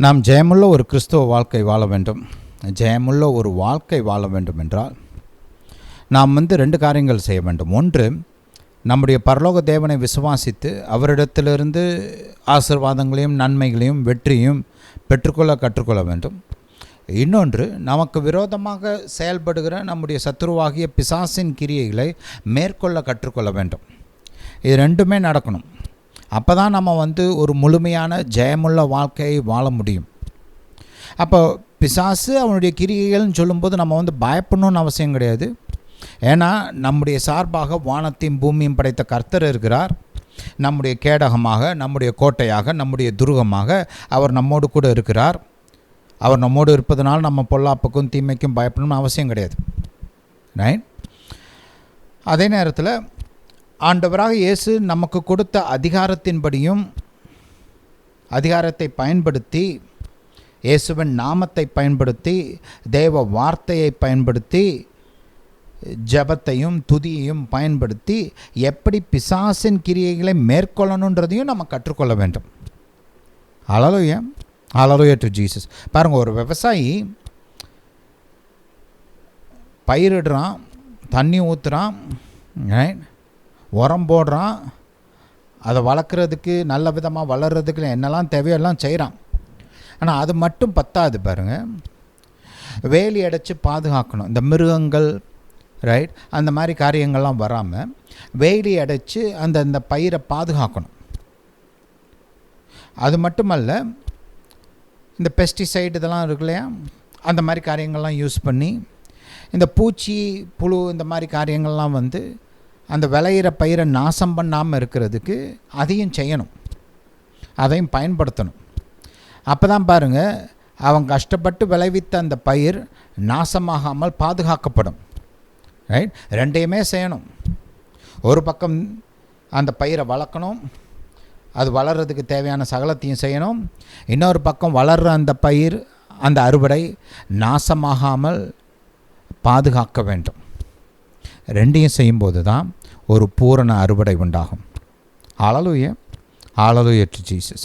நாம் ஜெயமுள்ள ஒரு கிறிஸ்துவ வாழ்க்கை வாழ வேண்டும். ஜெயமுள்ள ஒரு வாழ்க்கை வாழ வேண்டும் என்றால் நாம் 2 காரியங்கள் செய்ய வேண்டும். ஒன்று, நம்முடைய பரலோக தேவனை விசுவாசித்து அவரிடத்திலிருந்து ஆசீர்வாதங்களையும் நன்மைகளையும் வெற்றியும் பெற்றுக்கொள்ள கற்றுக்கொள்ள வேண்டும். இன்னொன்று, நமக்கு விரோதமாக செயல்படுகிற நம்முடைய சத்துருவாகிய பிசாசின் கிரியைகளை மேற்கொள்ள கற்றுக்கொள்ள வேண்டும். இது 2மே நடக்கணும். அப்போ தான் நம்ம ஒரு முழுமையான ஜெயமுள்ள வாழ்க்கையை வாழ முடியும். அப்போ பிசாசு அவனுடைய கிரியைகள்னு சொல்லும்போது நம்ம பயப்படணும்னு அவசியம் கிடையாது. ஏன்னா நம்முடைய சார்பாக வானத்தையும் பூமியும் படைத்த கர்த்தர் இருக்கிறார். நம்முடைய கேடகமாக, நம்முடைய கோட்டையாக, நம்முடைய துருகமாக அவர் நம்மோடு கூட இருக்கிறார். அவர் நம்மோடு இருப்பதனால் நம்ம பொல்லாப்புக்கும் தீமைக்கும் பயப்படணும்னு அவசியம் கிடையாது. ரைட்? அதே நேரத்தில் ஆண்டவராக இயேசு நமக்கு கொடுத்த அதிகாரத்தின்படியும் அதிகாரத்தை பயன்படுத்தி, இயேசுவின் நாமத்தை பயன்படுத்தி, தேவ வார்த்தையை பயன்படுத்தி, ஜபத்தையும் துதியையும் பயன்படுத்தி எப்படி பிசாசின் கிரியைகளை மேற்கொள்ளணுன்றதையும் நம்ம கற்றுக்கொள்ள வேண்டும். ஹல்லேலூயா, ஹல்லேலூயா டு ஜீசஸ். பாருங்கள், ஒரு விவசாயி பயிரிடுறான், தண்ணி ஊற்றுறான், உரம் போடுறான், அதை வளர்க்குறதுக்கு நல்ல விதமாக வளர்கிறதுக்கு என்னெல்லாம் தேவையெல்லாம் செய்கிறான். ஆனால் அது மட்டும் பத்தாது. பாருங்கள், வேலி அடைச்சி பாதுகாக்கணும். இந்த மிருகங்கள் அந்த மாதிரி காரியங்கள்லாம் வராமல் வேலி அடைச்சி அந்த பயிரை பாதுகாக்கணும். அது மட்டுமல்ல, இந்த பெஸ்டிசைடு இதெல்லாம் இருக்கு இல்லையா, அந்த மாதிரி காரியங்கள்லாம் யூஸ் பண்ணி இந்த பூச்சி புழு இந்த மாதிரி காரியங்கள்லாம் அந்த விளையிற பயிரை நாசம் பண்ணாமல் இருக்கிறதுக்கு அதையும் செய்யணும், அதையும் பயன்படுத்தணும். அப்போ தான் பாருங்கள், அவன் கஷ்டப்பட்டு விளைவித்த அந்த பயிர் நாசமாகாமல் பாதுகாக்கப்படும். ரைட்? 2யுமே செய்யணும். ஒரு பக்கம் அந்த பயிரை வளர்க்கணும், அது வளர்கிறதுக்கு தேவையான சகலத்தையும் செய்யணும். இன்னொரு பக்கம் வளர்கிற அந்த பயிர், அந்த அறுவடை நாசமாகாமல் பாதுகாக்க வேண்டும். 2யும் செய்யும்போது தான் ஒரு பூரண அறுவடை உண்டாகும். ஹல்லேலூயா, ஹல்லேலூயா டு ஜீசஸ்.